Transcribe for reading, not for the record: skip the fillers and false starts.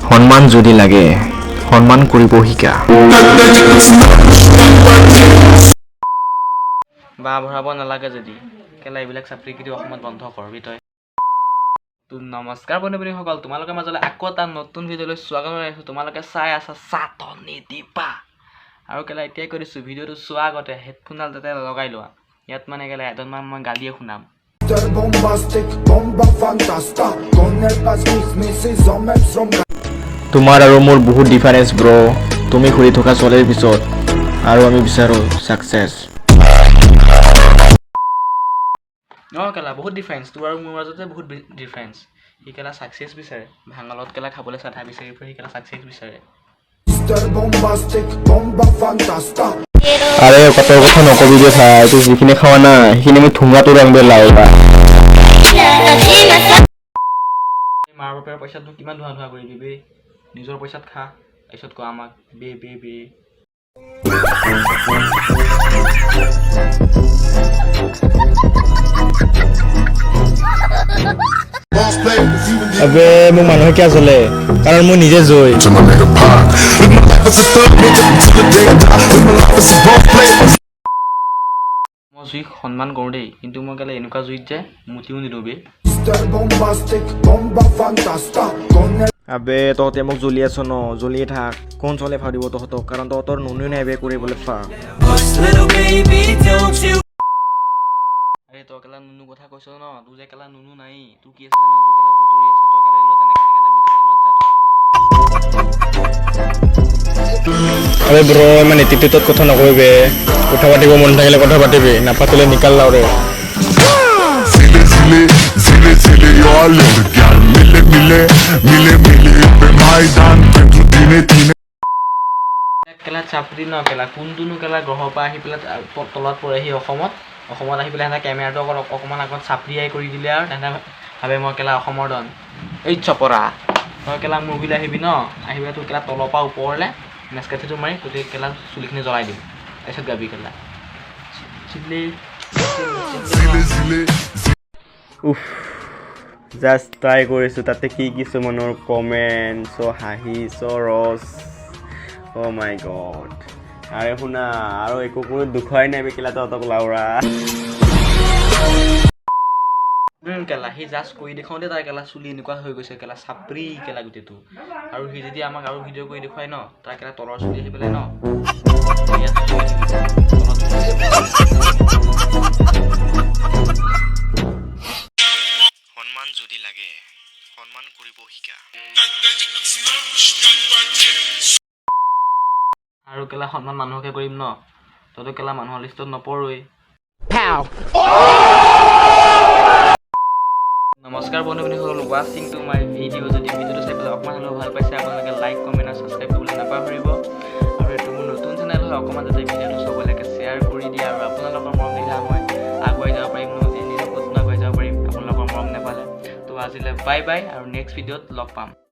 সন্মান যদি লাগে সন্মান কৰিব শিকা বা ভৰাব নালাগে যদি কেলা এইবিলাক চাপৰি কিদি অসমত বন্ধ কৰবি তই নমস্কাৰ বন্ধুসকল তোমালোকৰ মাজলৈ আকৌ এটা নতুন ভিডিঅ'লৈ স্বাগতম জনাইছোঁ তোমালোকে চাই আছা চাটনি দীপা আৰু কেলা এতিয়াই কৈ দিছোঁ ভিডিঅ'টো চোৱা আগতে হেডফোনডাল তাতে লগাই লোৱা ইয়াত মানে কেলা এজনমান মই গালিয়ে শুনাম তোমাৰ আৰু মোৰ বহুত ডিফাৰেন্স ব্ৰ তুমি ঘূৰি থকা চলেৰ পিছত আৰু আমি বিচাৰোঁ সাকসেস কেলা বহুত ডিফাৰেন্স তোৰ আৰু মোৰ মাজতে বহুত ডিফাৰেন্স সি কেলা সাকসেস বিচাৰে ভাঙালত কেলা খাবলৈ চাধা বিচাৰি ফুৰে সি কেলা সাকসেস বিচাৰে আৰে কত কথা নকবি দে ভাই তুই যিখিনি খাৱা না সেইখিনি মই ঠুঙাটো ৰংবে লাওবা মাৰ বাপেৰ পইচাত মোক কিমান ধোৱা ধোৱা কৰি দিবি নিজৰ পইচাত খা তাৰপিছত ক আমাক বে বে বে আবে মোক মানুহে কিয় চলে কাৰণ মই নিজে জয় মই জুইক সন্মান কৰোঁ দেই কিন্তু মই কেলা এনেকুৱা জুইত যে মুতিও নিদিওঁ বে আবে তহঁতে মোক জ্বলি আছ ন জ্বলিয়ে থাক কোন চলে ভাবিব তহঁতক কাৰণ তহঁতৰ নুনুই নাই বে কৰিবলৈ ফা আৰে তই কেলা নুনু কথা কৈছ ন তোৰ যে কেলা নুনু নাই তোৰ কি আছে জানো তোৰ কেলা পতৰি আছে তই কেলা এলত এনেকে যাবি এলত যা আবে ব্ৰ ইমান এটিটিউডত কথা নকৰিবে কথা পাতিব মন থাকিলে কথা পাতিবি নাপাতিলে নিকাল লাউৰে Zile yo alır gel mile pe Maydan dentro tine কেলা চাপৰি ন কেলা কোনটোনো কেলা গ্ৰহৰ পৰা আহি পেলাই তলত পৰেহি অসমত আহি পেলাই সিহঁতে কেমেৰাটো অকণমান আগত চাপৰিয়াই কৰি দিলে আৰু তেহেঁতে ভাবে মই কেলা অসমৰ ডন এই চপৰা তই কেলা মোৰ বিলে আহিবি ন আহি পেলাই তোৰ কেলা তলৰ পৰা ওপৰলৈ মেচকাঠিটো মাৰি তোৰ কেলা চুলিখিনি জ্বলাই দিম তাৰপিছত গাবি কেলা উফ জাষ্ট ট্ৰাই কৰিছোঁ তাতে কি কিছুমানৰ কমেণ্ট চ' হাঁহি চ' ৰছ অ' মাই গড আৰে শুনা আৰু একো কোনো দুখুৱাই নাই বেকিলা তহঁতক লাউৰা কেলা সি জাষ্ট কৰি দেখাওঁতে তাৰ কেলা চুলি এনেকুৱা হৈ গৈছে কেলা চাপৰি কেলা গোটেইটো আৰু সি যদি আমাক আৰু ভিডিঅ' কৰি দেখুৱাই ন তাৰ কেলা তলৰ চুলি আহি পেলাই ন সন্মান যদি লাগে সন্মান কৰিব শিকা আৰু কেলা সন্মান মানুহকে কৰিম ন তইতো কেলা মানুহৰ লিষ্টত নপৰই নমস্কাৰ বন্ধুসকল ৱাচিং টু মাই ভিডিঅ' যদি ভিডিঅ'টো চাই পেলাই অকণমান হ'লেও ভাল পাইছে আপোনালোকে লাইক কমেণ্ট আৰু ছাবস্ক্ৰাইব কৰিবলৈ নাপাহৰিব আৰু এইটো মোৰ নতুন চেনেল হয় অকণমান যাতে ভিডিঅ'টো চবলৈকে শ্বেয়াৰ কৰি দিয়ে আৰু আপোনালোকৰ মৰম দিলে মই আগুৱাই যাব পাৰিম এনে ক'ত আগুৱাই যাব পাৰিম আপোনালোকৰ মৰম নাপালে তো আজিলৈ বাই বাই আৰু নেক্সট ভিডিঅ'ত লগ পাম